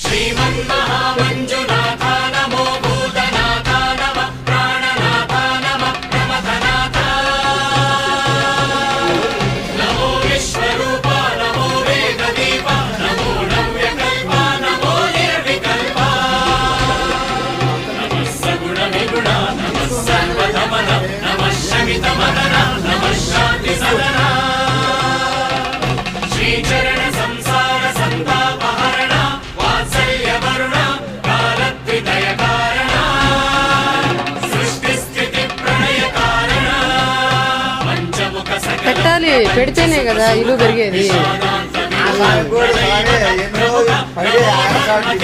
श्रीमन्महामञ्जुनाथ नमो भूतनाथ नमः प्राणनाथ नमः प्रमथनाथ नमो विश्वरूप नमो वेददीप नमो नव्यकल्प नमो निर्विकल्प नमः सगुणनिगुण नमः सर्वधमन नमः शमितमदन नमः शान्तिसदन श्रीचरण संसार संतापहरण वात्सल्य वरुण कालद्विदय कारण सृष्टि स्थिति प्रलय कारण पंचमुख सकल పెట్టాలి పెడితేనే కదా ఇల్లు పెరిగేది ఆ సార్ కూడా బాగా ఎన్నో పడే ఆడకాడు